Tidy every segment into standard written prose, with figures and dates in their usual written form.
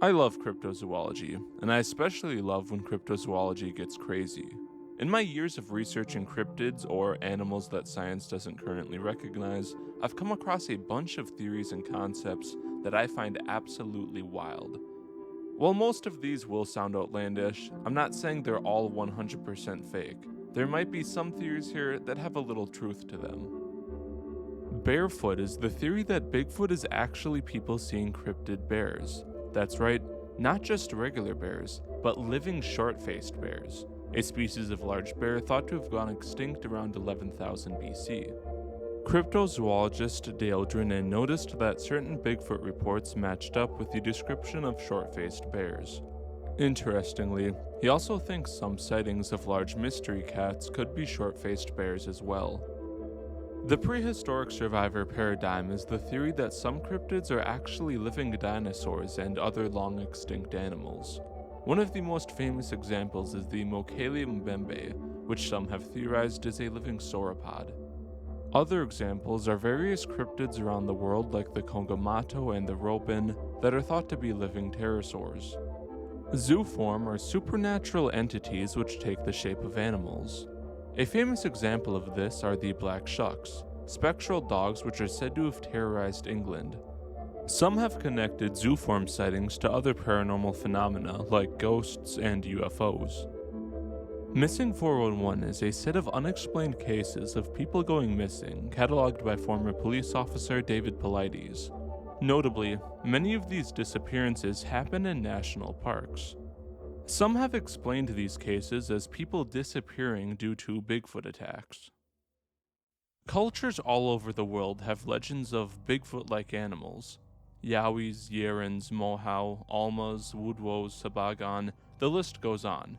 I love cryptozoology, and I especially love when cryptozoology gets crazy. In my years of researching cryptids, or animals that science doesn't currently recognize, I've come across a bunch of theories and concepts that I find absolutely wild. While most of these will sound outlandish, I'm not saying they're all 100% fake. There might be some theories here that have a little truth to them. Bearfoot is the theory that Bigfoot is actually people seeing cryptid bears. That's right, not just regular bears, but living short-faced bears, a species of large bear thought to have gone extinct around 11,000 BC. Cryptozoologist Dale Drinan noticed that certain Bigfoot reports matched up with the description of short-faced bears. Interestingly, he also thinks some sightings of large mystery cats could be short-faced bears as well. The prehistoric survivor paradigm is the theory that some cryptids are actually living dinosaurs and other long-extinct animals. One of the most famous examples is the Mothman Prophecies, which some have theorized is a living sauropod. Other examples are various cryptids around the world like the Kongamato and the Robin that are thought to be living pterosaurs. Zooform are supernatural entities which take the shape of animals. A famous example of this are the black shucks, spectral dogs which are said to have terrorized England. Some have connected zooform sightings to other paranormal phenomena like ghosts and UFOs. Missing 411 is a set of unexplained cases of people going missing, cataloged by former police officer David Paulides. Notably, many of these disappearances happen in national parks. Some have explained these cases as people disappearing due to Bigfoot attacks. Cultures all over the world have legends of Bigfoot-like animals. Yowies, Yerans, Mohau, Almas, Woodwos, Sabagan, the list goes on.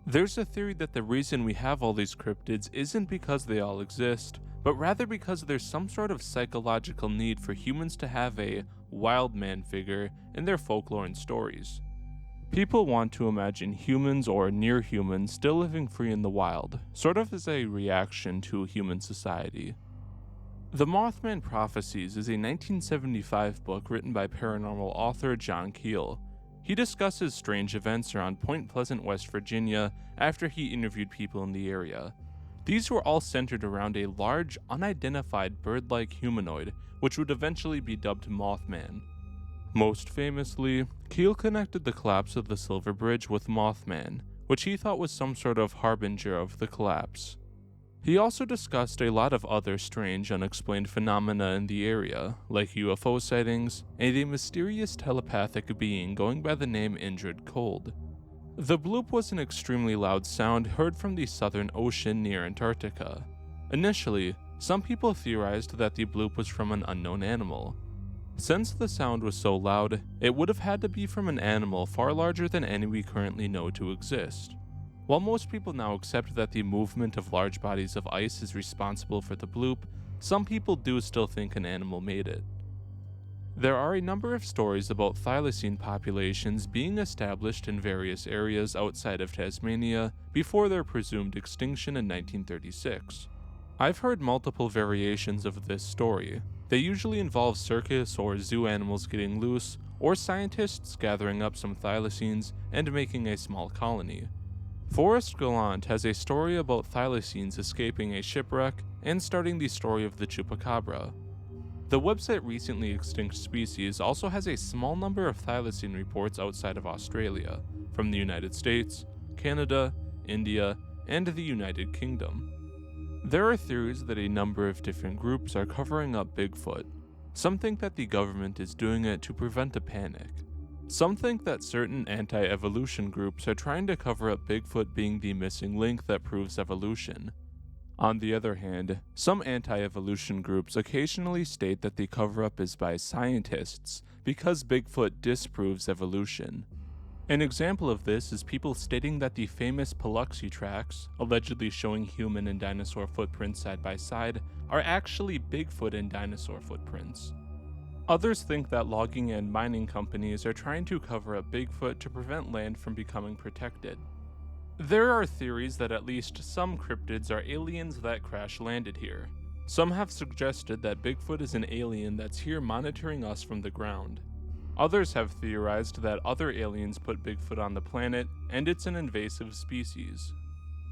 There's a theory that the reason we have all these cryptids isn't because they all exist, but rather because there's some sort of psychological need for humans to have a Wildman figure in their folklore and stories. People want to imagine humans or near humans still living free in the wild, sort of as a reaction to human society. The Mothman Prophecies is a 1975 book written by paranormal author John Keel. He discusses strange events around Point Pleasant, West Virginia, after he interviewed people in the area. These were all centered around a large, unidentified bird-like humanoid, which would eventually be dubbed Mothman. Most famously, Keel connected the collapse of the Silver Bridge with Mothman, which he thought was some sort of harbinger of the collapse. He also discussed a lot of other strange, unexplained phenomena in the area, like UFO sightings and a mysterious telepathic being going by the name Indrid Cold. The bloop was an extremely loud sound heard from the Southern Ocean near Antarctica. Initially, some people theorized that the bloop was from an unknown animal. Since the sound was so loud, it would have had to be from an animal far larger than any we currently know to exist. While most people now accept that the movement of large bodies of ice is responsible for the bloop, some people do still think an animal made it. There are a number of stories about thylacine populations being established in various areas outside of Tasmania before their presumed extinction in 1936. I've heard multiple variations of this story. They usually involve circus or zoo animals getting loose, or scientists gathering up some thylacines and making a small colony. Forrest Gallant has a story about thylacines escaping a shipwreck and starting the story of the chupacabra. The website Recently Extinct Species also has a small number of thylacine reports outside of Australia, from the United States, Canada, India, and the United Kingdom. There are theories that a number of different groups are covering up Bigfoot. Some think that the government is doing it to prevent a panic. Some think that certain anti-evolution groups are trying to cover up Bigfoot being the missing link that proves evolution. On the other hand, some anti-evolution groups occasionally state that the cover-up is by scientists because Bigfoot disproves evolution. An example of this is people stating that the famous Paluxy tracks, allegedly showing human and dinosaur footprints side by side, are actually Bigfoot and dinosaur footprints. Others think that logging and mining companies are trying to cover up Bigfoot to prevent land from becoming protected. There are theories that at least some cryptids are aliens that crash-landed here. Some have suggested that Bigfoot is an alien that's here monitoring us from the ground. Others have theorized that other aliens put Bigfoot on the planet, and it's an invasive species.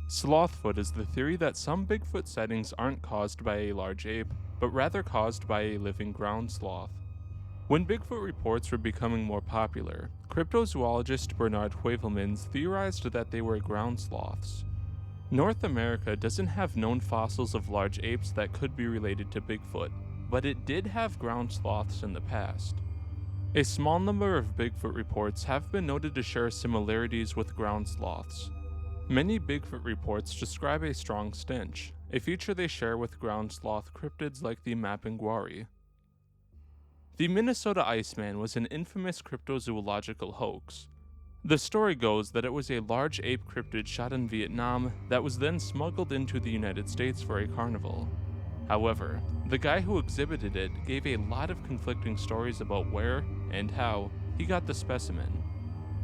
Slothfoot is the theory that some Bigfoot sightings aren't caused by a large ape, but rather caused by a living ground sloth. When Bigfoot reports were becoming more popular, cryptozoologist Bernard Heuvelmans theorized that they were ground sloths. North America doesn't have known fossils of large apes that could be related to Bigfoot, but it did have ground sloths in the past. A small number of Bigfoot reports have been noted to share similarities with ground sloths. Many Bigfoot reports describe a strong stench, a feature they share with ground sloth cryptids like the Mapinguari. The Minnesota Iceman was an infamous cryptozoological hoax. The story goes that it was a large ape cryptid shot in Vietnam that was then smuggled into the United States for a carnival. However, the guy who exhibited it gave a lot of conflicting stories about where and how he got the specimen.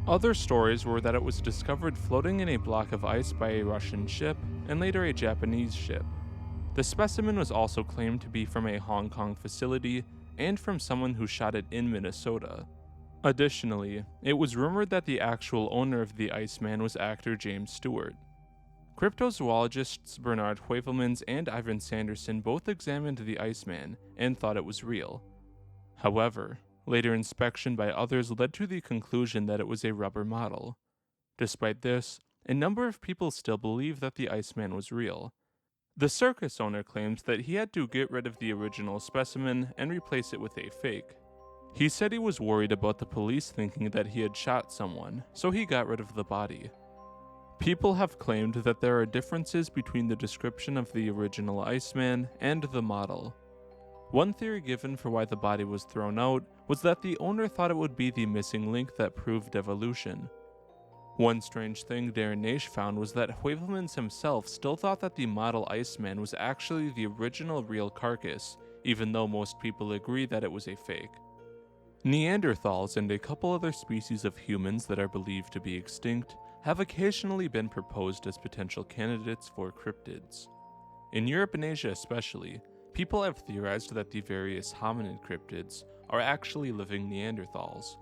Other stories were that it was discovered floating in a block of ice by a Russian ship and later a Japanese ship. The specimen was also claimed to be from a Hong Kong facility and from someone who shot it in Minnesota. Additionally, it was rumored that the actual owner of the Iceman was actor James Stewart. Cryptozoologists Bernard Heuvelmans and Ivan Sanderson both examined the Iceman and thought it was real. However, later inspection by others led to the conclusion that it was a rubber model. Despite this, a number of people still believe that the Iceman was real. The circus owner claimed that he had to get rid of the original specimen and replace it with a fake. He said he was worried about the police thinking that he had shot someone, so he got rid of the body. People have claimed that there are differences between the description of the original Iceman and the model. One theory given for why the body was thrown out was that the owner thought it would be the missing link that proved evolution. One strange thing Darren Naish found was that Heuvelmans himself still thought that the model Iceman was actually the original real carcass, even though most people agree that it was a fake. Neanderthals and a couple other species of humans that are believed to be extinct have occasionally been proposed as potential candidates for cryptids. In Europe and Asia especially, people have theorized that the various hominid cryptids are actually living Neanderthals.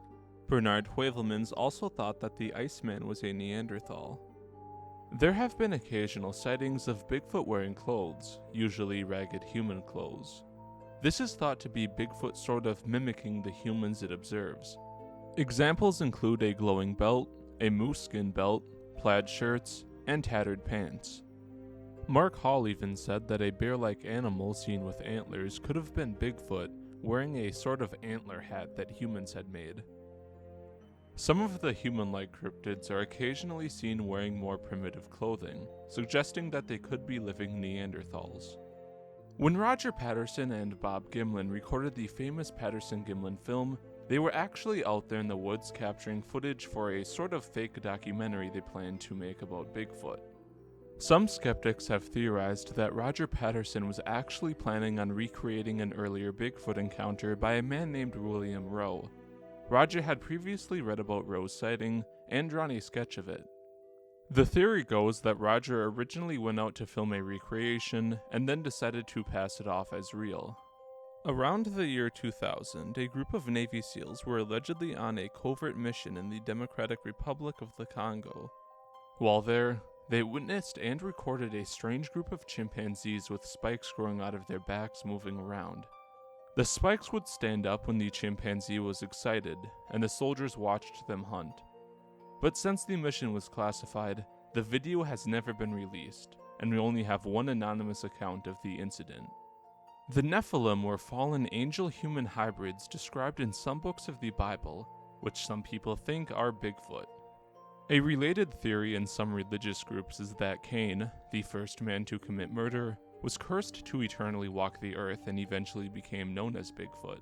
Bernard Heuvelmans also thought that the Iceman was a Neanderthal. There have been occasional sightings of Bigfoot wearing clothes, usually ragged human clothes. This is thought to be Bigfoot sort of mimicking the humans it observes. Examples include a glowing belt, a moose skin belt, plaid shirts, and tattered pants. Mark Hall even said that a bear-like animal seen with antlers could have been Bigfoot wearing a sort of antler hat that humans had made. Some of the human-like cryptids are occasionally seen wearing more primitive clothing, suggesting that they could be living Neanderthals. When Roger Patterson and Bob Gimlin recorded the famous Patterson-Gimlin film, they were actually out there in the woods capturing footage for a sort of fake documentary they planned to make about Bigfoot. Some skeptics have theorized that Roger Patterson was actually planning on recreating an earlier Bigfoot encounter by a man named William Rowe. Roger had previously read about Rowe's sighting and drawn a sketch of it. The theory goes that Roger originally went out to film a recreation and then decided to pass it off as real. Around the year 2000, a group of Navy SEALs were allegedly on a covert mission in the Democratic Republic of the Congo. While there, they witnessed and recorded a strange group of chimpanzees with spikes growing out of their backs moving around. The spikes would stand up when the chimpanzee was excited, and the soldiers watched them hunt. But since the mission was classified, the video has never been released, and we only have one anonymous account of the incident. The Nephilim were fallen angel-human hybrids described in some books of the Bible, which some people think are Bigfoot. A related theory in some religious groups is that Cain, the first man to commit murder, was cursed to eternally walk the earth and eventually became known as Bigfoot.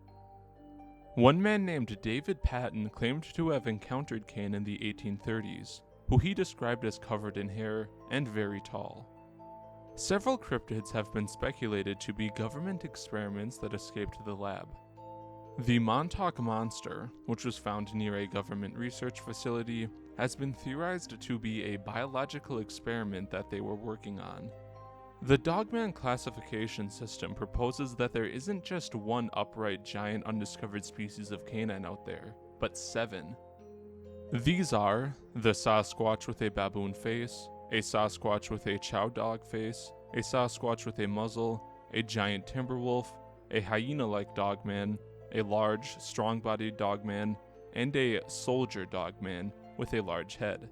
One man named David Patton claimed to have encountered Cain in the 1830s, who he described as covered in hair and very tall. Several cryptids have been speculated to be government experiments that escaped the lab. The Montauk Monster, which was found near a government research facility, has been theorized to be a biological experiment that they were working on. The Dogman classification system proposes that there isn't just one upright giant undiscovered species of canine out there, but 7. These are the Sasquatch with a baboon face, a Sasquatch with a chow dog face, a Sasquatch with a muzzle, a giant timberwolf, a hyena-like dogman, a large, strong-bodied dogman, and a soldier dogman with a large head.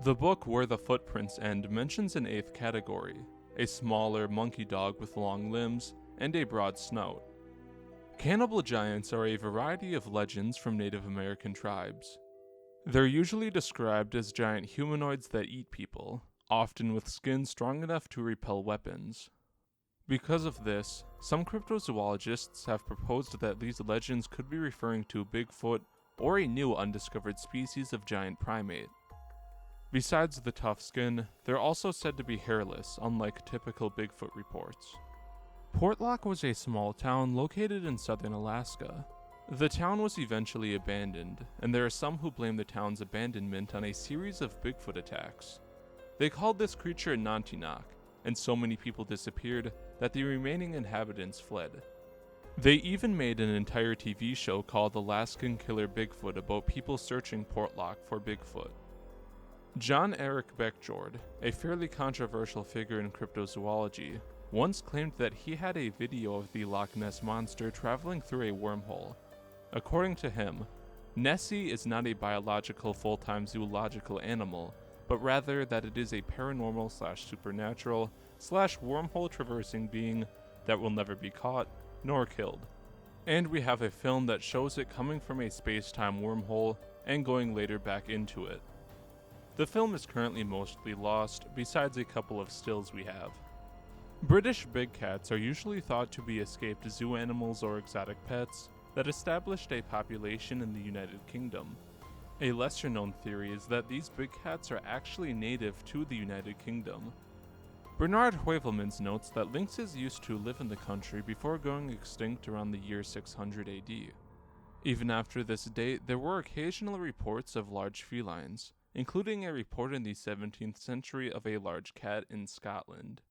The book Where the Footprints End mentions an 8th category, a smaller monkey dog with long limbs and a broad snout. Cannibal giants are a variety of legends from Native American tribes. They're usually described as giant humanoids that eat people, often with skin strong enough to repel weapons. Because of this, some cryptozoologists have proposed that these legends could be referring to Bigfoot or a new undiscovered species of giant primate. Besides the tough skin, they're also said to be hairless, unlike typical Bigfoot reports. Portlock was a small town located in southern Alaska. The town was eventually abandoned, and there are some who blame the town's abandonment on a series of Bigfoot attacks. They called this creature Nantinaq, and so many people disappeared that the remaining inhabitants fled. They even made an entire TV show called Alaskan Killer Bigfoot about people searching Portlock for Bigfoot. John Eric Beckjord, a fairly controversial figure in cryptozoology, once claimed that he had a video of the Loch Ness monster traveling through a wormhole. According to him, Nessie is not a biological full-time zoological animal, but rather that it is a paranormal/supernatural/wormhole traversing being that will never be caught nor killed. And we have a film that shows it coming from a space-time wormhole and going later back into it. The film is currently mostly lost, besides a couple of stills we have. British big cats are usually thought to be escaped zoo animals or exotic pets that established a population in the United Kingdom. A lesser-known theory is that these big cats are actually native to the United Kingdom. Bernard Heuvelmans notes that lynxes used to live in the country before going extinct around the year 600 AD. Even after this date, there were occasional reports of large felines, including a report in the 17th century of a large cat in Scotland.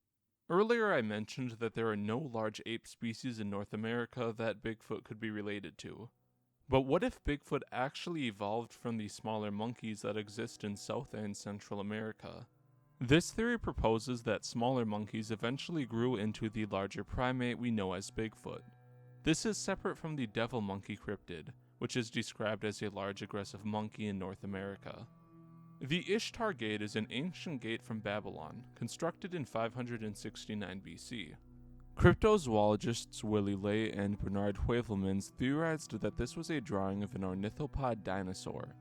Earlier I mentioned that there are no large ape species in North America that Bigfoot could be related to. But what if Bigfoot actually evolved from the smaller monkeys that exist in South and Central America? This theory proposes that smaller monkeys eventually grew into the larger primate we know as Bigfoot. This is separate from the devil monkey cryptid, which is described as a large aggressive monkey in North America. The Ishtar Gate is an ancient gate from Babylon, constructed in 569 BC. Cryptozoologists Willy Ley and Bernard Heuvelmans theorized that this was a drawing of an ornithopod dinosaur,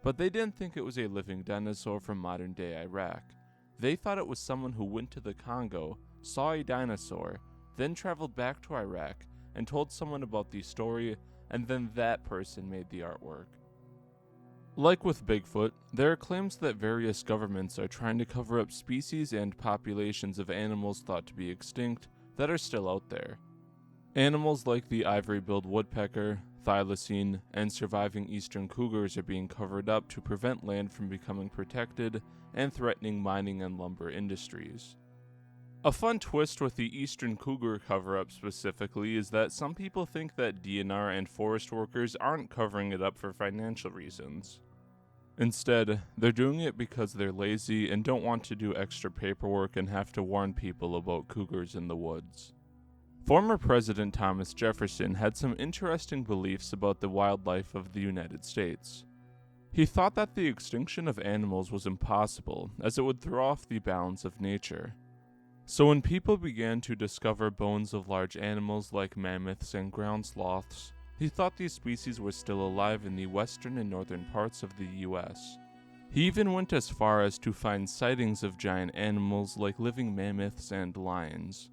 but they didn't think it was a living dinosaur from modern-day Iraq. They thought it was someone who went to the Congo, saw a dinosaur, then traveled back to Iraq and told someone about the story, and then that person made the artwork. Like with Bigfoot, there are claims that various governments are trying to cover up species and populations of animals thought to be extinct that are still out there. Animals like the ivory-billed woodpecker, thylacine, and surviving eastern cougars are being covered up to prevent land from becoming protected and threatening mining and lumber industries. A fun twist with the eastern cougar cover-up specifically is that some people think that DNR and forest workers aren't covering it up for financial reasons. Instead, they're doing it because they're lazy and don't want to do extra paperwork and have to warn people about cougars in the woods. Former President Thomas Jefferson had some interesting beliefs about the wildlife of the United States. He thought that the extinction of animals was impossible, as it would throw off the balance of nature. So when people began to discover bones of large animals like mammoths and ground sloths, he thought these species were still alive in the western and northern parts of the US. He even went as far as to find sightings of giant animals like living mammoths and lions.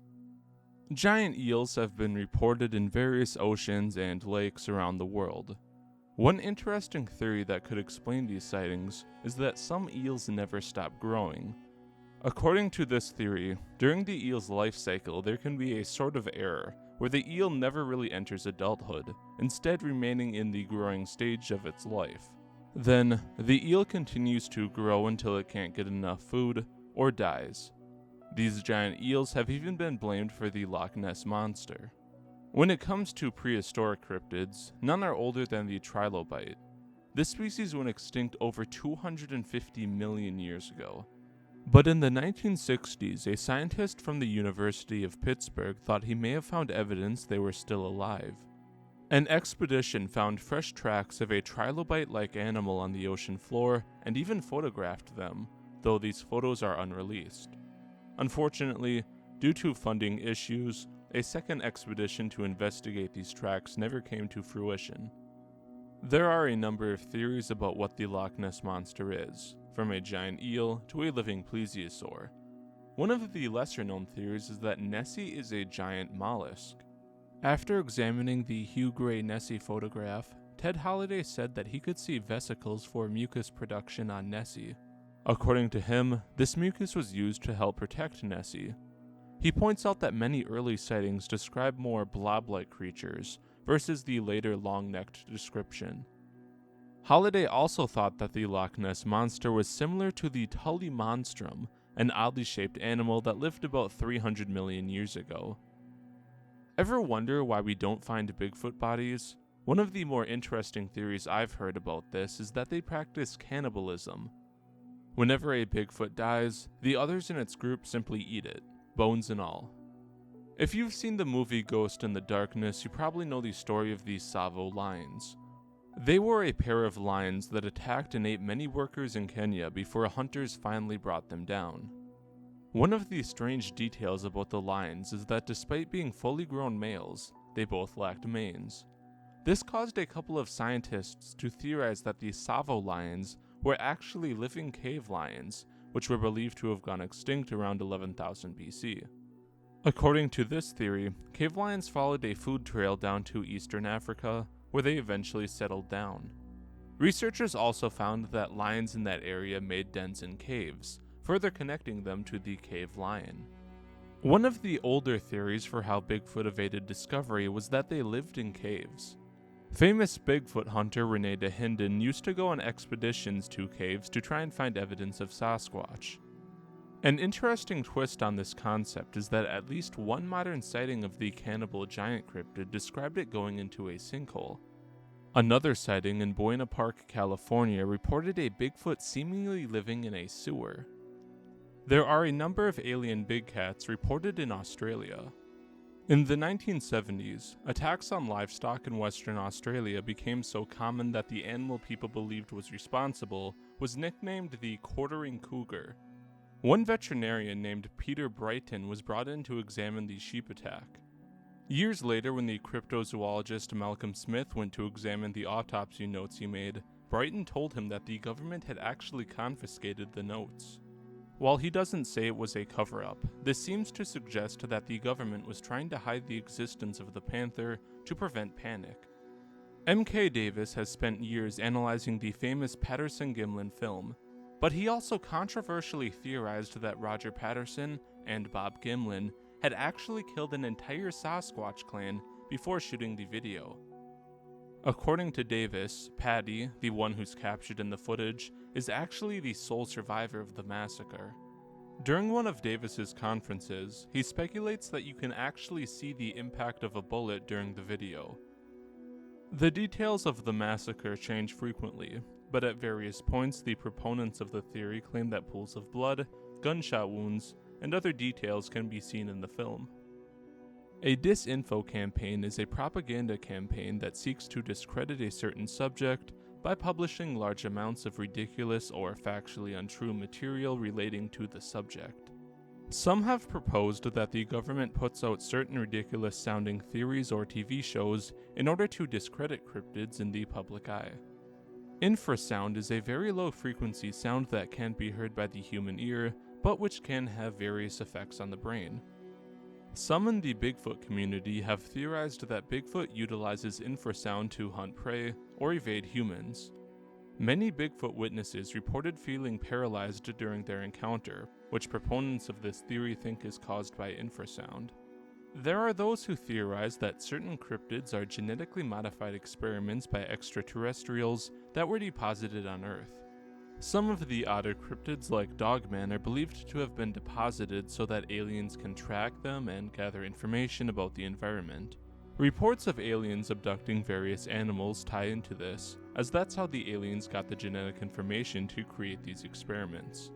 Giant eels have been reported in various oceans and lakes around the world. One interesting theory that could explain these sightings is that some eels never stop growing. According to this theory, during the eel's life cycle there can be a sort of error where the eel never really enters adulthood, instead remaining in the growing stage of its life. Then, the eel continues to grow until it can't get enough food, or dies. These giant eels have even been blamed for the Loch Ness monster. When it comes to prehistoric cryptids, none are older than the Trilobite. This species went extinct over 250 million years ago. But in the 1960s, a scientist from the University of Pittsburgh thought he may have found evidence they were still alive. An expedition found fresh tracks of a trilobite-like animal on the ocean floor and even photographed them, though these photos are unreleased. Unfortunately, due to funding issues, a second expedition to investigate these tracks never came to fruition. There are a number of theories about what the Loch Ness Monster is, from a giant eel to a living plesiosaur. One of the lesser-known theories is that Nessie is a giant mollusk. After examining the Hugh Gray Nessie photograph, Ted Holliday said that he could see vesicles for mucus production on Nessie. According to him, this mucus was used to help protect Nessie. He points out that many early sightings describe more blob-like creatures, versus the later long-necked description. Holliday also thought that the Loch Ness Monster was similar to the Tully monstrum, an oddly shaped animal that lived about 300 million years ago. Ever wonder why we don't find Bigfoot bodies? One of the more interesting theories I've heard about this is that they practice cannibalism. Whenever a Bigfoot dies, the others in its group simply eat it, bones and all. If you've seen the movie Ghost in the Darkness, you probably know the story of the Tsavo lions. They were a pair of lions that attacked and ate many workers in Kenya before hunters finally brought them down. One of the strange details about the lions is that despite being fully grown males, they both lacked manes. This caused a couple of scientists to theorize that the Tsavo lions were actually living cave lions, which were believed to have gone extinct around 11,000 BC. According to this theory, cave lions followed a food trail down to eastern Africa, where they eventually settled down. Researchers also found that lions in that area made dens in caves, further connecting them to the cave lion. One of the older theories for how Bigfoot evaded discovery was that they lived in caves. Famous Bigfoot hunter Rene Dahinden used to go on expeditions to caves to try and find evidence of Sasquatch. An interesting twist on this concept is that at least one modern sighting of the Cannibal Giant cryptid described it going into a sinkhole. Another sighting in Buena Park, California reported a Bigfoot seemingly living in a sewer. There are a number of alien big cats reported in Australia. In the 1970s, attacks on livestock in Western Australia became so common that the animal people believed was responsible was nicknamed the quartering cougar. One veterinarian named Peter Brighton was brought in to examine the sheep attack. Years later, when the cryptozoologist Malcolm Smith went to examine the autopsy notes he made, Brighton told him that the government had actually confiscated the notes. While he doesn't say it was a cover-up, this seems to suggest that the government was trying to hide the existence of the panther to prevent panic. M.K. Davis has spent years analyzing the famous Patterson-Gimlin film, but he also controversially theorized that Roger Patterson and Bob Gimlin had actually killed an entire Sasquatch clan before shooting the video. According to Davis, Paddy, the one who's captured in the footage, is actually the sole survivor of the massacre. During one of Davis's conferences, he speculates that you can actually see the impact of a bullet during the video. The details of the massacre change frequently, but at various points the proponents of the theory claim that pools of blood, gunshot wounds, and other details can be seen in the film. A Disinfo campaign is a propaganda campaign that seeks to discredit a certain subject by publishing large amounts of ridiculous or factually untrue material relating to the subject. Some have proposed that the government puts out certain ridiculous-sounding theories or TV shows in order to discredit cryptids in the public eye. Infrasound is a very low-frequency sound that can't be heard by the human ear, but which can have various effects on the brain. Some in the Bigfoot community have theorized that Bigfoot utilizes infrasound to hunt prey or evade humans. Many Bigfoot witnesses reported feeling paralyzed during their encounter, which proponents of this theory think is caused by infrasound. There are those who theorize that certain cryptids are genetically modified experiments by extraterrestrials that were deposited on Earth. Some of the odder cryptids like Dogman are believed to have been deposited so that aliens can track them and gather information about the environment. Reports of aliens abducting various animals tie into this, as that's how the aliens got the genetic information to create these experiments.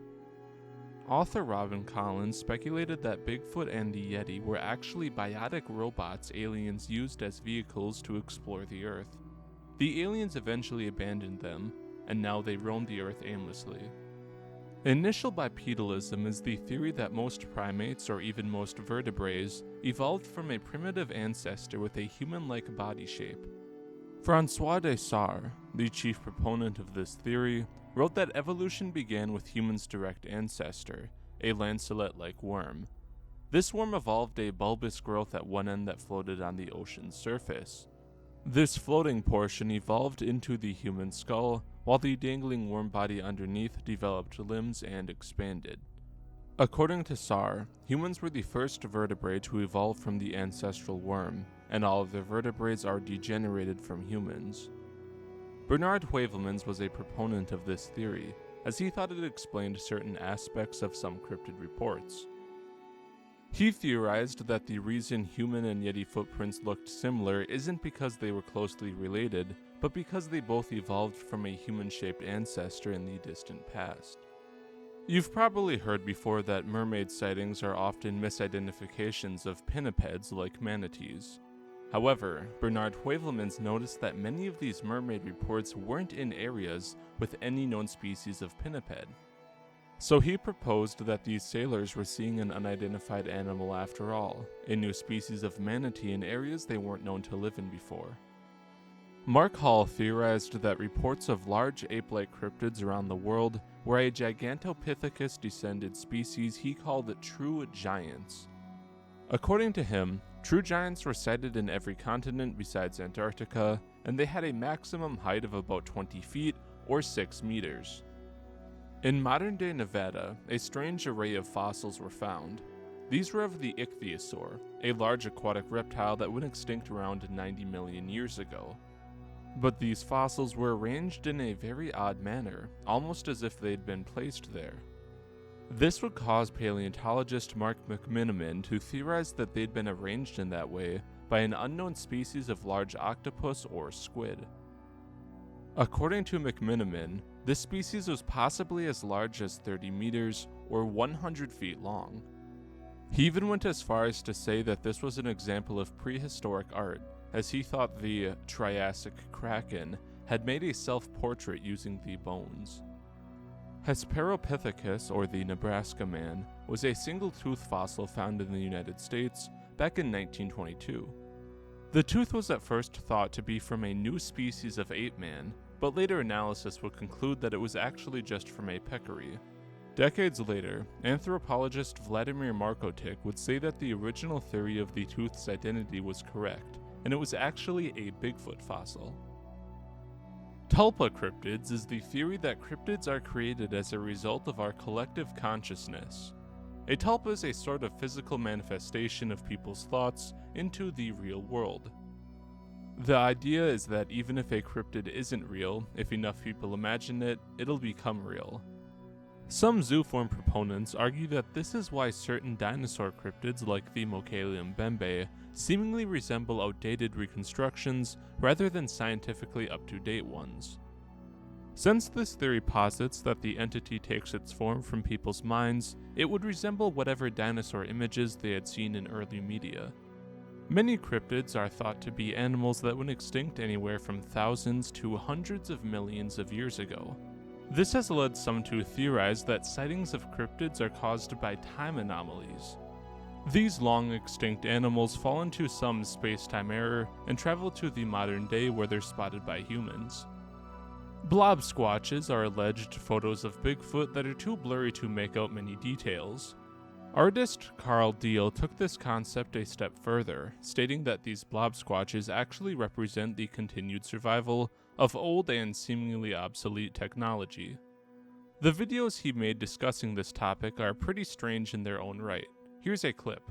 Author Robin Collins speculated that Bigfoot and the Yeti were actually biotic robots aliens used as vehicles to explore the Earth. The aliens eventually abandoned them, and now they roam the Earth aimlessly. Initial bipedalism is the theory that most primates, or even most vertebrates, evolved from a primitive ancestor with a human-like body shape. François de Sar, the chief proponent of this theory, wrote that evolution began with humans' direct ancestor, a lancelet-like worm. This worm evolved a bulbous growth at one end that floated on the ocean's surface. This floating portion evolved into the human skull, while the dangling worm body underneath developed limbs and expanded. According to Sar, humans were the first vertebrate to evolve from the ancestral worm, and all of the vertebrates are degenerated from humans. Bernard Heuvelmans was a proponent of this theory, as he thought it explained certain aspects of some cryptid reports. He theorized that the reason human and Yeti footprints looked similar isn't because they were closely related, but because they both evolved from a human-shaped ancestor in the distant past. You've probably heard before that mermaid sightings are often misidentifications of pinnipeds like manatees. However, Bernard Heuvelmans noticed that many of these mermaid reports weren't in areas with any known species of pinniped. So he proposed that these sailors were seeing an unidentified animal after all, a new species of manatee in areas they weren't known to live in before. Mark Hall theorized that reports of large ape-like cryptids around the world were a Gigantopithecus-descended species he called true giants. According to him, true giants were sighted in every continent besides Antarctica, and they had a maximum height of about 20 feet or 6 meters. In modern-day Nevada, a strange array of fossils were found. These were of the ichthyosaur, a large aquatic reptile that went extinct around 90 million years ago. But these fossils were arranged in a very odd manner, almost as if they'd been placed there. This would cause paleontologist Mark McMenamin to theorize that they'd been arranged in that way by an unknown species of large octopus or squid. According to McMenamin, this species was possibly as large as 30 meters or 100 feet long. He even went as far as to say that this was an example of prehistoric art, as he thought the Triassic kraken had made a self-portrait using the bones. Hesperopithecus, or the Nebraska man, was a single-tooth fossil found in the United States back in 1922. The tooth was at first thought to be from a new species of ape man, but later analysis would conclude that it was actually just from a peccary. Decades later, anthropologist Vladimir Markotic would say that the original theory of the tooth's identity was correct, and it was actually a Bigfoot fossil. Tulpa cryptids is the theory that cryptids are created as a result of our collective consciousness. A tulpa is a sort of physical manifestation of people's thoughts into the real world. The idea is that even if a cryptid isn't real, if enough people imagine it, it'll become real. Some zooform proponents argue that this is why certain dinosaur cryptids like the Mocalium bembe seemingly resemble outdated reconstructions rather than scientifically up-to-date ones. Since this theory posits that the entity takes its form from people's minds, it would resemble whatever dinosaur images they had seen in early media. Many cryptids are thought to be animals that went extinct anywhere from thousands to hundreds of millions of years ago. This has led some to theorize that sightings of cryptids are caused by time anomalies. These long-extinct animals fall into some space-time error and travel to the modern day where they're spotted by humans. Blob squatches are alleged photos of Bigfoot that are too blurry to make out many details. Artist Carl Diehl took this concept a step further, stating that these blob squatches actually represent the continued survival of old and seemingly obsolete technology. The videos he made discussing this topic are pretty strange in their own right. Here's a clip.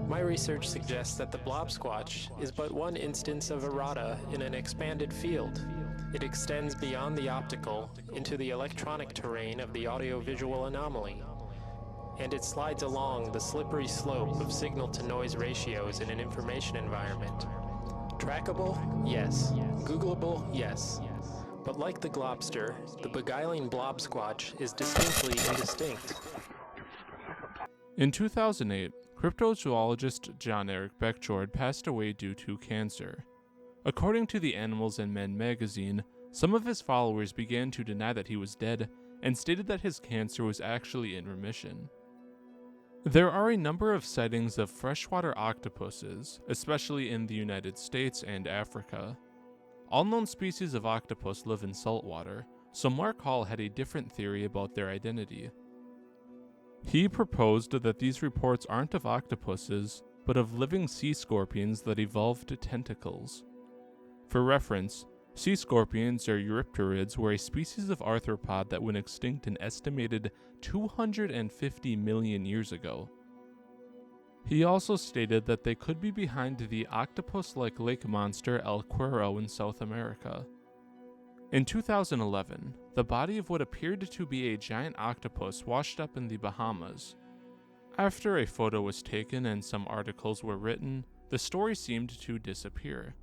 My research suggests that the blob squatch is but one instance of errata in an expanded field. It extends beyond the optical into the electronic terrain of the audiovisual anomaly, and it slides along the slippery slope of signal-to-noise ratios in an information environment. Trackable? Yes. Googleable? Yes. But like the globster, the beguiling blob squatch is distinctly indistinct. In 2008, cryptozoologist John Eric Beckjord passed away due to cancer. According to the Animals and Men magazine, some of his followers began to deny that he was dead and stated that his cancer was actually in remission. There are a number of sightings of freshwater octopuses, especially in the United States and Africa. All known species of octopus live in saltwater, so Mark Hall had a different theory about their identity. He proposed that these reports aren't of octopuses, but of living sea scorpions that evolved tentacles. For reference, sea scorpions or eurypterids were a species of arthropod that went extinct an estimated 250 million years ago. He also stated that they could be behind the octopus-like lake monster El Cuero in South America. In 2011, the body of what appeared to be a giant octopus washed up in the Bahamas. After a photo was taken and some articles were written, the story seemed to disappear.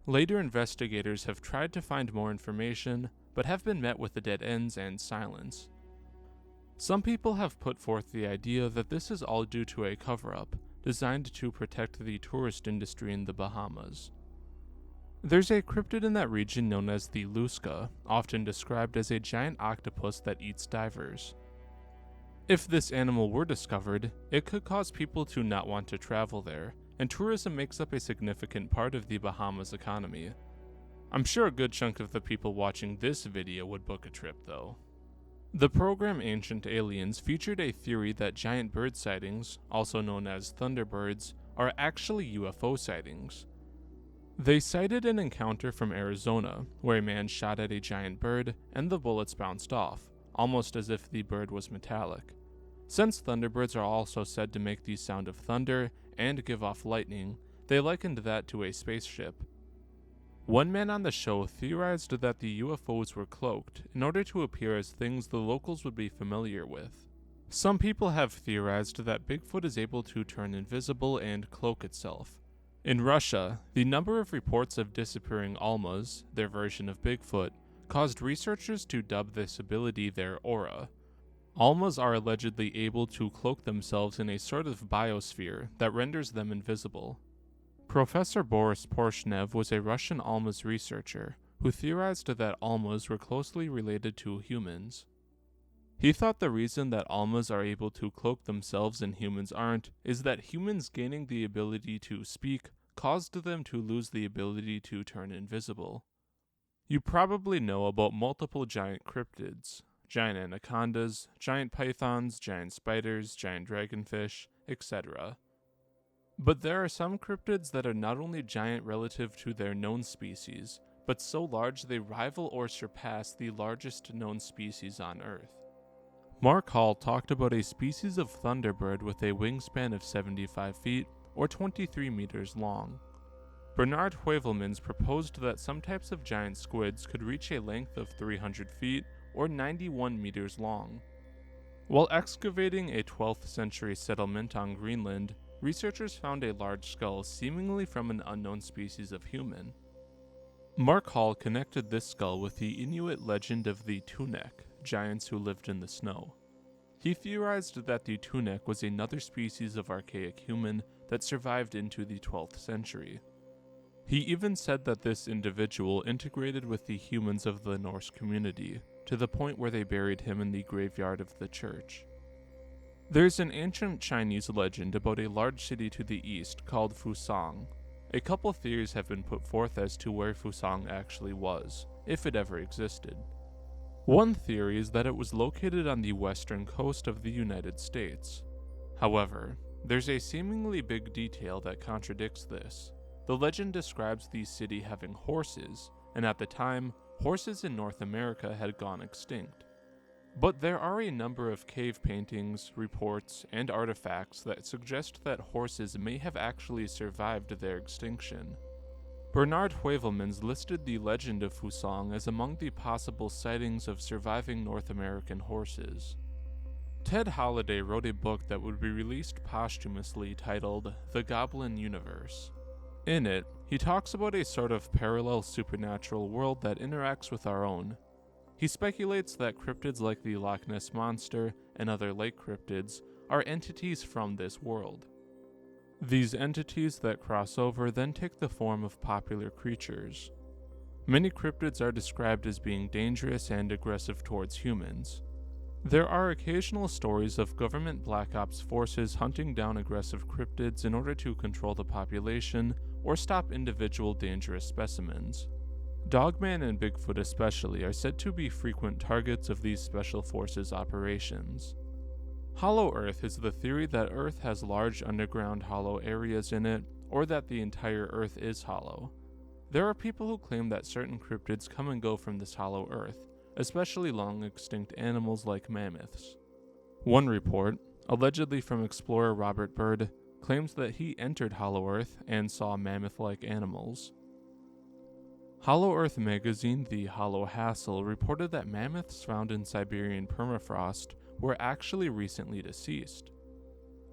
Later investigators have tried to find more information, but have been met with the dead ends and silence. Some people have put forth the idea that this is all due to a cover-up, designed to protect the tourist industry in the Bahamas. There's a cryptid in that region known as the Lusca, often described as a giant octopus that eats divers. If this animal were discovered, it could cause people to not want to travel there, and tourism makes up a significant part of the Bahamas economy. I'm sure a good chunk of the people watching this video would book a trip though. The program Ancient Aliens featured a theory that giant bird sightings, also known as thunderbirds, are actually UFO sightings. They cited an encounter from Arizona, where a man shot at a giant bird and the bullets bounced off, almost as if the bird was metallic. Since thunderbirds are also said to make the sound of thunder and give off lightning, they likened that to a spaceship. One man on the show theorized that the UFOs were cloaked in order to appear as things the locals would be familiar with. Some people have theorized that Bigfoot is able to turn invisible and cloak itself. In Russia, the number of reports of disappearing almas, their version of Bigfoot, caused researchers to dub this ability their aura. Almas are allegedly able to cloak themselves in a sort of biosphere that renders them invisible. Professor Boris Porshnev was a Russian almas researcher who theorized that almas were closely related to humans. He thought the reason that almas are able to cloak themselves and humans aren't is that humans gaining the ability to speak caused them to lose the ability to turn invisible. You probably know about multiple giant cryptids, giant anacondas, giant pythons, giant spiders, giant dragonfish, etc. But there are some cryptids that are not only giant relative to their known species, but so large they rival or surpass the largest known species on Earth. Mark Hall talked about a species of thunderbird with a wingspan of 75 feet or 23 meters long. Bernard Heuvelmans proposed that some types of giant squids could reach a length of 300 feet or 91 meters long. While excavating a 12th century settlement on Greenland, researchers found a large skull seemingly from an unknown species of human. Mark Hall connected this skull with the Inuit legend of the Tunek, giants who lived in the snow. He theorized that the Tunek was another species of archaic human that survived into the 12th century. He even said that this individual integrated with the humans of the Norse community, to the point where they buried him in the graveyard of the church. There's an ancient Chinese legend about a large city to the east called Fusang. A couple theories have been put forth as to where Fusang actually was, if it ever existed. One theory is that it was located on the western coast of the United States. However, there's a seemingly big detail that contradicts this. The legend describes the city having horses, and at the time, horses in North America had gone extinct. But there are a number of cave paintings, reports, and artifacts that suggest that horses may have actually survived their extinction. Bernard Heuvelmans listed the legend of Fusang as among the possible sightings of surviving North American horses. Ted Holiday wrote a book that would be released posthumously titled The Goblin Universe. In it, he talks about a sort of parallel supernatural world that interacts with our own. He speculates that cryptids like the Loch Ness Monster and other lake cryptids are entities from this world. These entities that cross over then take the form of popular creatures. Many cryptids are described as being dangerous and aggressive towards humans. There are occasional stories of government black ops forces hunting down aggressive cryptids in order to control the population or stop individual dangerous specimens. Dogman and Bigfoot especially are said to be frequent targets of these special forces operations. Hollow Earth is the theory that Earth has large underground hollow areas in it, or that the entire Earth is hollow. There are people who claim that certain cryptids come and go from this hollow Earth, especially long-extinct animals like mammoths. One report, allegedly from explorer Robert Byrd, claims that he entered Hollow Earth and saw mammoth-like animals. Hollow Earth magazine The Hollow Hassle reported that mammoths found in Siberian permafrost were actually recently deceased.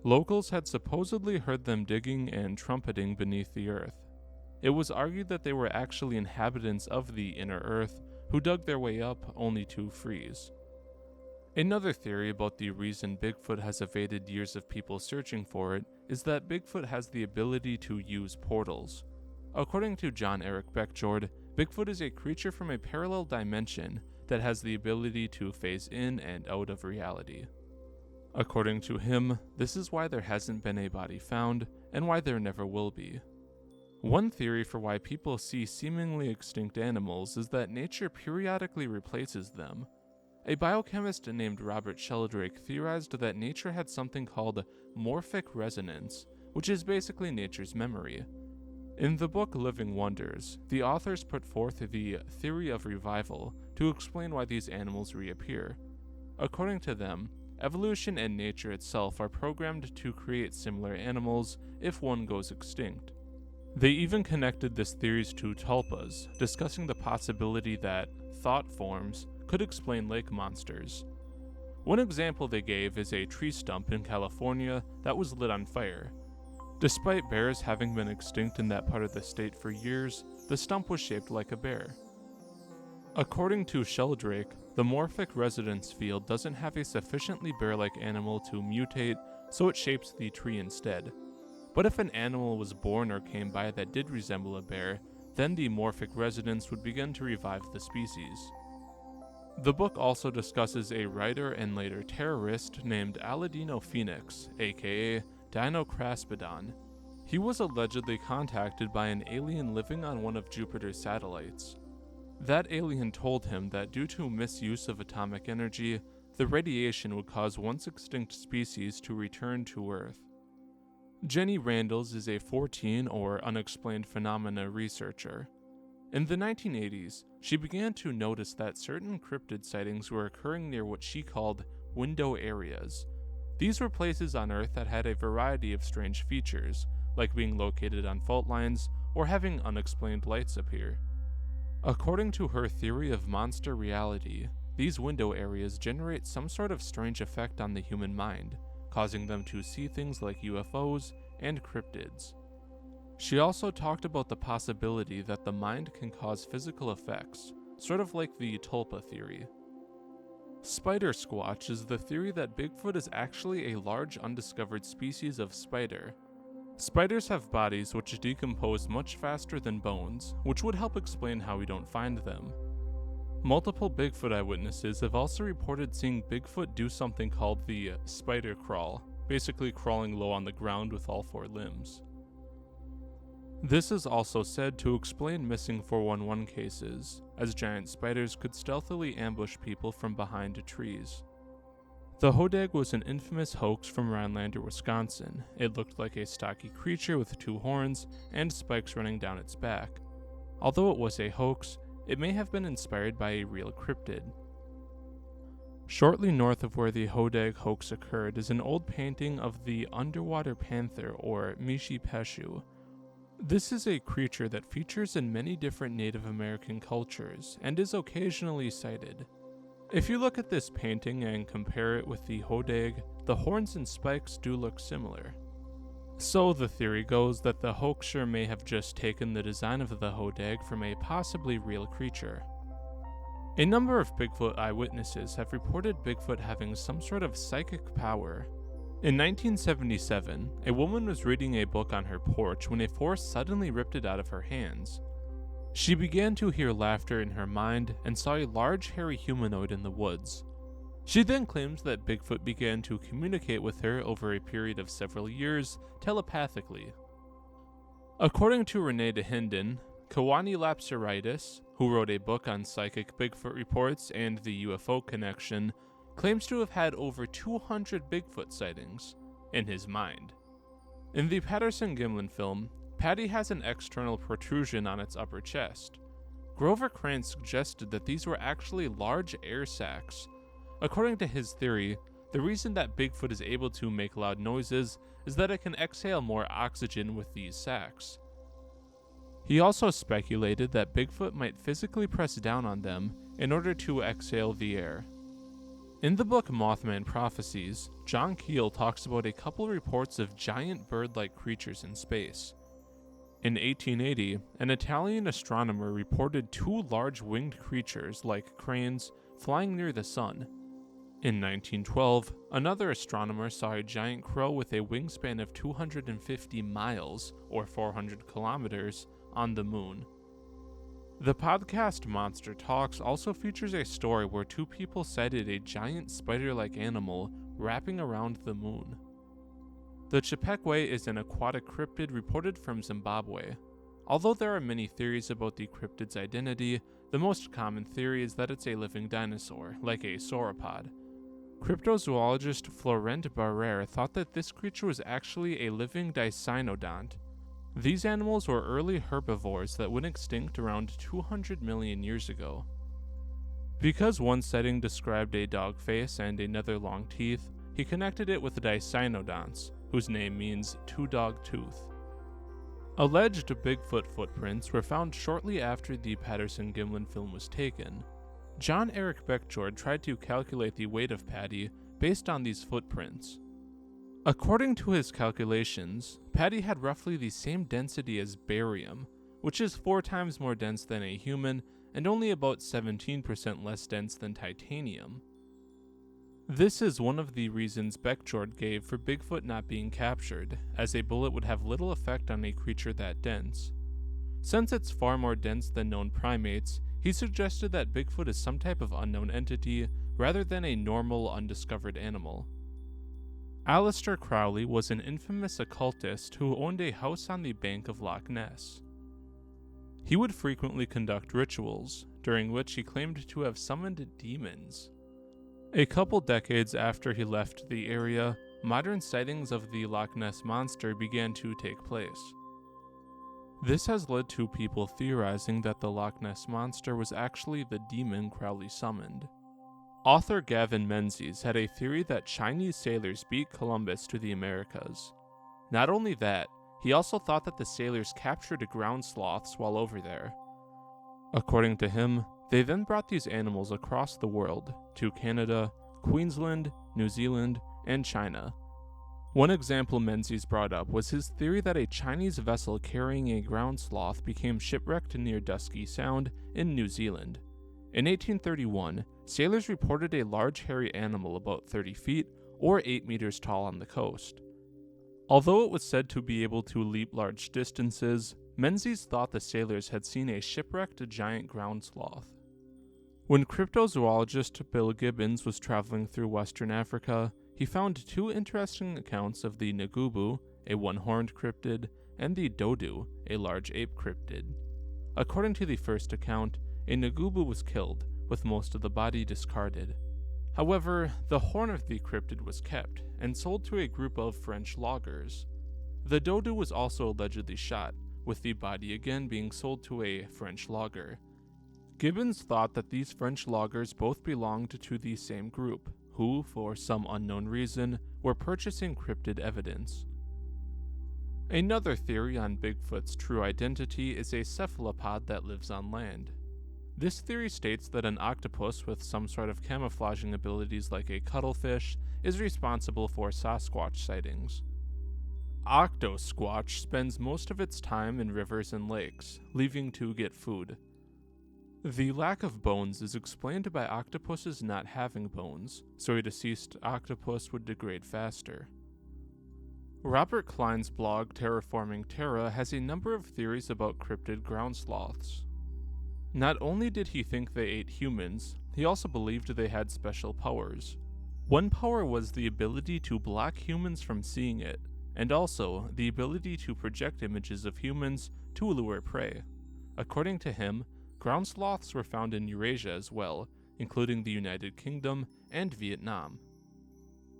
Locals had supposedly heard them digging and trumpeting beneath the earth. It was argued that they were actually inhabitants of the inner earth who dug their way up only to freeze. Another theory about the reason Bigfoot has evaded years of people searching for it is that Bigfoot has the ability to use portals. According to John Eric Beckjord, Bigfoot is a creature from a parallel dimension that has the ability to phase in and out of reality. According to him, this is why there hasn't been a body found, and why there never will be. One theory for why people see seemingly extinct animals is that nature periodically replaces them. A biochemist named Robert Sheldrake theorized that nature had something called morphic resonance, which is basically nature's memory. In the book Living Wonders, the authors put forth the theory of revival to explain why these animals reappear. According to them, evolution and nature itself are programmed to create similar animals if one goes extinct. They even connected this theory to tulpas, discussing the possibility that thought forms could explain lake monsters. One example they gave is a tree stump in California that was lit on fire. Despite bears having been extinct in that part of the state for years, the stump was shaped like a bear. According to Sheldrake, the morphic resonance field doesn't have a sufficiently bear-like animal to mutate, so it shapes the tree instead. But if an animal was born or came by that did resemble a bear, then the morphic resonance would begin to revive the species. The book also discusses a writer and later terrorist named Aladino Phoenix, aka Dinocraspidon. He was allegedly contacted by an alien living on one of Jupiter's satellites. That alien told him that due to misuse of atomic energy, the radiation would cause once extinct species to return to Earth. Jenny Randles is a 14 or unexplained phenomena researcher. In the 1980s, she began to notice that certain cryptid sightings were occurring near what she called window areas. These were places on Earth that had a variety of strange features, like being located on fault lines or having unexplained lights appear. According to her theory of monster reality, these window areas generate some sort of strange effect on the human mind, causing them to see things like UFOs and cryptids. She also talked about the possibility that the mind can cause physical effects, sort of like the tulpa theory. Spider Squatch is the theory that Bigfoot is actually a large undiscovered species of spider. Spiders have bodies which decompose much faster than bones, which would help explain how we don't find them. Multiple Bigfoot eyewitnesses have also reported seeing Bigfoot do something called the spider crawl, basically crawling low on the ground with all four limbs. This is also said to explain missing 411 cases, as giant spiders could stealthily ambush people from behind trees. The hodag was an infamous hoax from Rhinelander, Wisconsin. It looked like a stocky creature with two horns and spikes running down its back. Although it was a hoax, it may have been inspired by a real cryptid. Shortly north of where the hodag hoax occurred is an old painting of the underwater panther, or Mishi Peshu. This is a creature that features in many different Native American cultures and is occasionally sighted. If you look at this painting and compare it with the hodag, the horns and spikes do look similar. So the theory goes that the hoaxer may have just taken the design of the hodag from a possibly real creature. A number of Bigfoot eyewitnesses have reported Bigfoot having some sort of psychic power. In 1977, a woman was reading a book on her porch when a force suddenly ripped it out of her hands. She began to hear laughter in her mind and saw a large hairy humanoid in the woods. She then claims that Bigfoot began to communicate with her over a period of several years telepathically. According to Renee DeHinden, Kawani Lapsaritis, who wrote a book on psychic Bigfoot reports and the UFO connection, claims to have had over 200 Bigfoot sightings in his mind. In the Patterson Gimlin film, Patty has an external protrusion on its upper chest. Grover Krantz suggested that these were actually large air sacs. According to his theory, the reason that Bigfoot is able to make loud noises is that it can exhale more oxygen with these sacs. He also speculated that Bigfoot might physically press down on them in order to exhale the air. In the book Mothman Prophecies, John Keel talks about a couple reports of giant bird-like creatures in space. In 1880, an Italian astronomer reported two large winged creatures like cranes flying near the sun. In 1912, another astronomer saw a giant crow with a wingspan of 250 miles, or 400 kilometers, on the moon. The podcast Monster Talks also features a story where two people sighted a giant spider-like animal wrapping around the moon. The Chipekwe is an aquatic cryptid reported from Zimbabwe. Although there are many theories about the cryptid's identity, the most common theory is that it's a living dinosaur, like a sauropod. Cryptozoologist Florent Barrère thought that this creature was actually a living dicynodont. These animals were early herbivores that went extinct around 200 million years ago. Because one sighting described a dog face and another long teeth, he connected it with dicynodonts, whose name means two-dog tooth. Alleged Bigfoot footprints were found shortly after the Patterson Gimlin film was taken. John Eric Beckjord tried to calculate the weight of Patty based on these footprints. According to his calculations, Patty had roughly the same density as barium, which is 4 times more dense than a human and only about 17% less dense than titanium. This is one of the reasons Beckjord gave for Bigfoot not being captured, as a bullet would have little effect on a creature that dense. Since it's far more dense than known primates, he suggested that Bigfoot is some type of unknown entity rather than a normal, undiscovered animal. Aleister Crowley was an infamous occultist who owned a house on the bank of Loch Ness. He would frequently conduct rituals, during which he claimed to have summoned demons. A couple decades after he left the area, modern sightings of the Loch Ness Monster began to take place. This has led to people theorizing that the Loch Ness Monster was actually the demon Crowley summoned. Author Gavin Menzies had a theory that Chinese sailors beat Columbus to the Americas. Not only that, he also thought that the sailors captured ground sloths while over there. According to him, they then brought these animals across the world, to Canada, Queensland, New Zealand, and China. One example Menzies brought up was his theory that a Chinese vessel carrying a ground sloth became shipwrecked near Dusky Sound in New Zealand. In 1831, sailors reported a large hairy animal about 30 feet or 8 meters tall on the coast. Although it was said to be able to leap large distances, Menzies thought the sailors had seen a shipwrecked giant ground sloth. When cryptozoologist Bill Gibbons was traveling through Western Africa, he found 2 interesting accounts of the Ngubu, a one-horned cryptid, and the Dodu, a large ape cryptid. According to the first account, a Ngubu was killed, with most of the body discarded. However, the horn of the cryptid was kept, and sold to a group of French loggers. The Dodu was also allegedly shot, with the body again being sold to a French logger. Gibbons thought that these French loggers both belonged to the same group, who, for some unknown reason, were purchasing cryptid evidence. Another theory on Bigfoot's true identity is a cephalopod that lives on land. This theory states that an octopus with some sort of camouflaging abilities like a cuttlefish is responsible for Sasquatch sightings. Octosquatch spends most of its time in rivers and lakes, leaving to get food. The lack of bones is explained by octopuses not having bones, so a deceased octopus would degrade faster. Robert Klein's blog Terraforming Terra has a number of theories about cryptid ground sloths. Not only did he think they ate humans, he also believed they had special powers. One power was the ability to block humans from seeing it, and also the ability to project images of humans to lure prey. According to him, ground sloths were found in Eurasia as well, including the United Kingdom and Vietnam.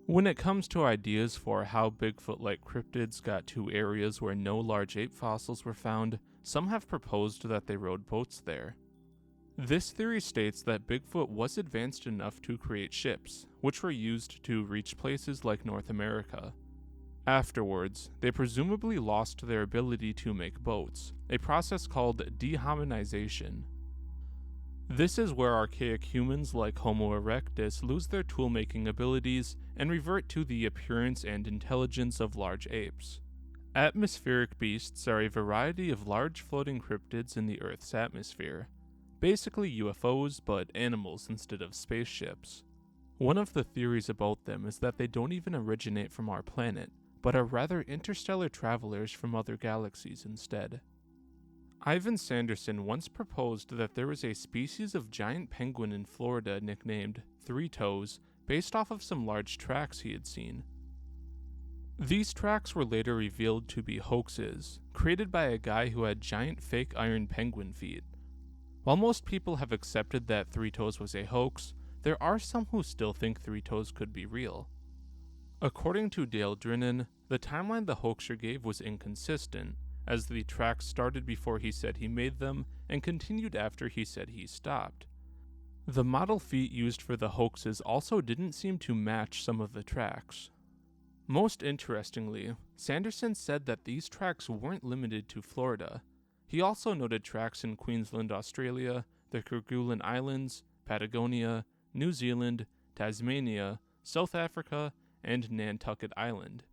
When it comes to ideas for how Bigfoot-like cryptids got to areas where no large ape fossils were found, some have proposed that they rode boats there. This theory states that Bigfoot was advanced enough to create ships, which were used to reach places like North America. Afterwards, they presumably lost their ability to make boats, a process called dehominization. This is where archaic humans like Homo erectus lose their tool-making abilities and revert to the appearance and intelligence of large apes. Atmospheric beasts are a variety of large floating cryptids in the Earth's atmosphere. Basically UFOs, but animals instead of spaceships. One of the theories about them is that they don't even originate from our planet, but are rather interstellar travelers from other galaxies instead. Ivan Sanderson once proposed that there was a species of giant penguin in Florida nicknamed Three Toes, based off of some large tracks he had seen. These tracks were later revealed to be hoaxes, created by a guy who had giant fake iron penguin feet. While most people have accepted that Three Toes was a hoax, there are some who still think Three Toes could be real. According to Dale Drinan, the timeline the hoaxer gave was inconsistent, as the tracks started before he said he made them and continued after he said he stopped. The model feet used for the hoaxes also didn't seem to match some of the tracks. Most interestingly, Sanderson said that these tracks weren't limited to Florida. He also noted tracks in Queensland, Australia, the Kerguelen Islands, Patagonia, New Zealand, Tasmania, South Africa, and Nantucket Island.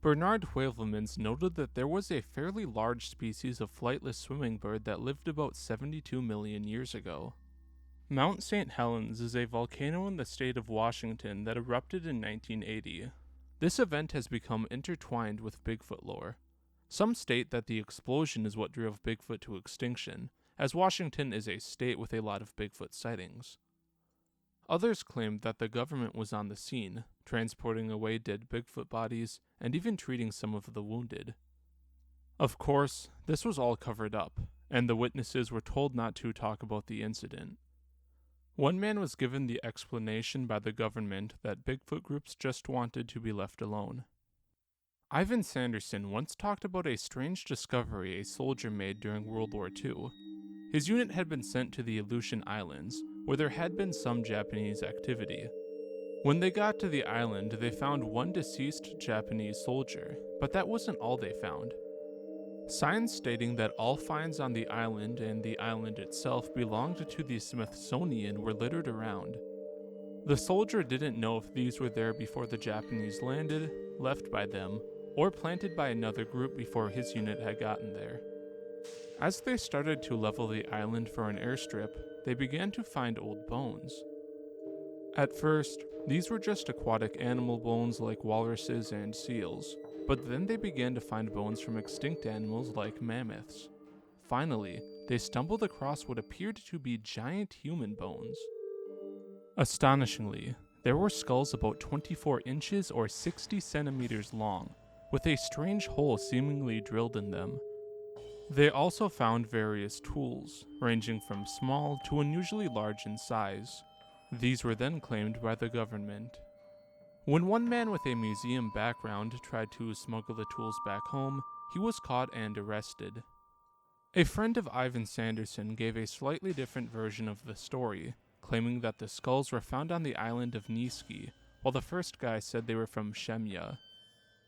Bernard Heuvelmans noted that there was a fairly large species of flightless swimming bird that lived about 72 million years ago. Mount St. Helens is a volcano in the state of Washington that erupted in 1980. This event has become intertwined with Bigfoot lore. Some state that the explosion is what drove Bigfoot to extinction, as Washington is a state with a lot of Bigfoot sightings. Others claimed that the government was on the scene, transporting away dead Bigfoot bodies and even treating some of the wounded. Of course, this was all covered up, and the witnesses were told not to talk about the incident. One man was given the explanation by the government that Bigfoot groups just wanted to be left alone. Ivan Sanderson once talked about a strange discovery a soldier made during World War II. His unit had been sent to the Aleutian Islands, where there had been some Japanese activity. When they got to the island, they found one deceased Japanese soldier, but that wasn't all they found. Signs stating that all finds on the island and the island itself belonged to the Smithsonian were littered around. The soldier didn't know if these were there before the Japanese landed, left by them, or planted by another group before his unit had gotten there. As they started to level the island for an airstrip, they began to find old bones. At first, these were just aquatic animal bones like walruses and seals, but then they began to find bones from extinct animals like mammoths. Finally, they stumbled across what appeared to be giant human bones. Astonishingly, there were skulls about 24 inches or 60 centimeters long, with a strange hole seemingly drilled in them. They also found various tools, ranging from small to unusually large in size. These were then claimed by the government. When one man with a museum background tried to smuggle the tools back home, he was caught and arrested. A friend of Ivan Sanderson gave a slightly different version of the story, claiming that the skulls were found on the island of Niski, while the first guy said they were from Shemya.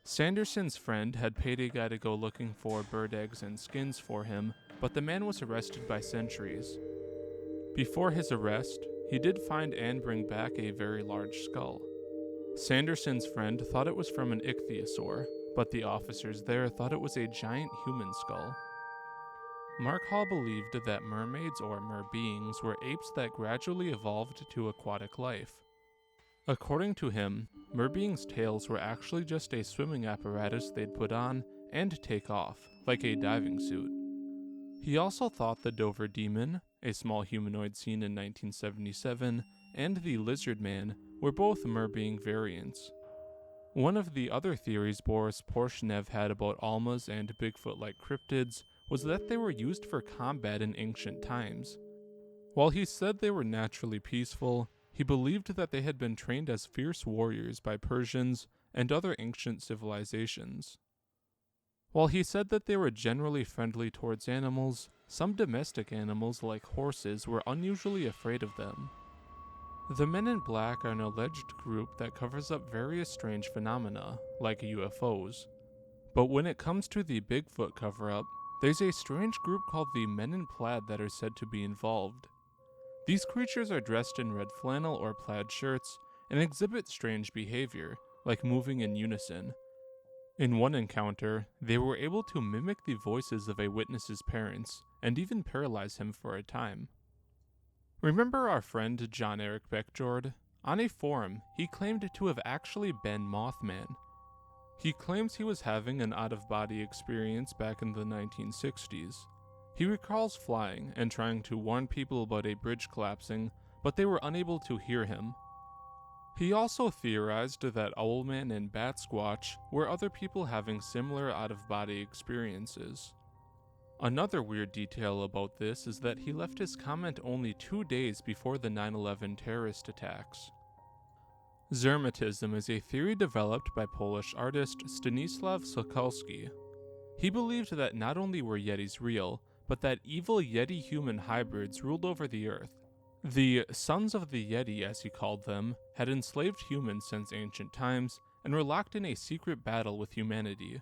Sanderson's friend had paid a guy to go looking for bird eggs and skins for him, but the man was arrested by sentries. Before his arrest, he did find and bring back a very large skull. Sanderson's friend thought it was from an ichthyosaur, but the officers there thought it was a giant human skull. Mark Hall believed that mermaids or mer-beings were apes that gradually evolved to aquatic life. According to him, mer-beings' tails were actually just a swimming apparatus they'd put on and take off, like a diving suit. He also thought the Dover Demon, a small humanoid seen in 1977, and the Lizard Man were both mer-being variants. One of the other theories Boris Porshnev had about Almas and Bigfoot-like cryptids was that they were used for combat in ancient times. While he said they were naturally peaceful, he believed that they had been trained as fierce warriors by Persians and other ancient civilizations. While he said that they were generally friendly towards animals, some domestic animals like horses were unusually afraid of them. The Men in Black are an alleged group that covers up various strange phenomena, like UFOs. But when it comes to the Bigfoot cover-up, there's a strange group called the Men in Plaid that are said to be involved. These creatures are dressed in red flannel or plaid shirts and exhibit strange behavior, like moving in unison. In one encounter, they were able to mimic the voices of a witness's parents and even paralyze him for a time. Remember our friend John Eric Beckjord? On a forum, he claimed to have actually been Mothman. He claims he was having an out-of-body experience back in the 1960s. He recalls flying and trying to warn people about a bridge collapsing, but they were unable to hear him. He also theorized that Owlman and Batsquatch were other people having similar out-of-body experiences. Another weird detail about this is that he left his comment only 2 days before the 9/11 terrorist attacks. Zermatism is a theory developed by Polish artist Stanisław Sokolski. He believed that not only were Yetis real, but that evil Yeti-human hybrids ruled over the Earth. The Sons of the Yeti, as he called them, had enslaved humans since ancient times and were locked in a secret battle with humanity.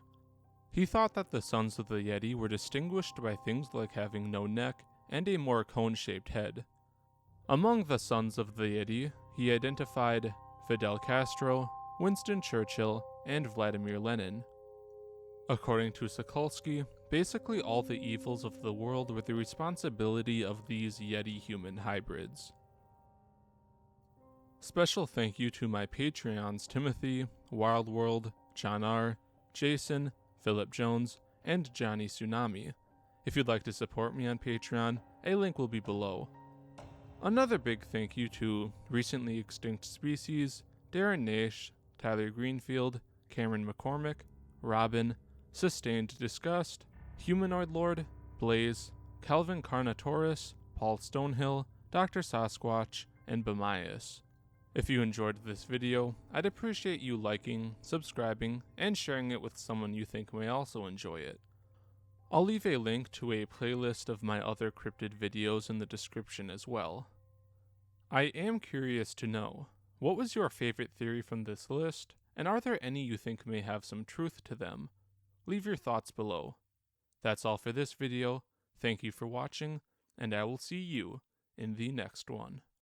He thought that the Sons of the Yeti were distinguished by things like having no neck and a more cone-shaped head. Among the Sons of the Yeti, he identified Fidel Castro, Winston Churchill, and Vladimir Lenin. According to Sokolski, basically all the evils of the world were the responsibility of these Yeti-human hybrids. Special thank you to my Patreons Timothy, Wildworld, John R., Jason, Philip Jones, and Johnny Tsunami. If you'd like to support me on Patreon, a link will be below. Another big thank you to Recently Extinct Species, Darren Nash, Tyler Greenfield, Cameron McCormick, Robin, Sustained Disgust, Humanoid Lord, Blaze, Calvin Carnotaurus, Paul Stonehill, Dr. Sasquatch, and Bamias. If you enjoyed this video, I'd appreciate you liking, subscribing, and sharing it with someone you think may also enjoy it. I'll leave a link to a playlist of my other cryptid videos in the description as well. I am curious to know, what was your favorite theory from this list, and are there any you think may have some truth to them? Leave your thoughts below. That's all for this video, thank you for watching, and I will see you in the next one.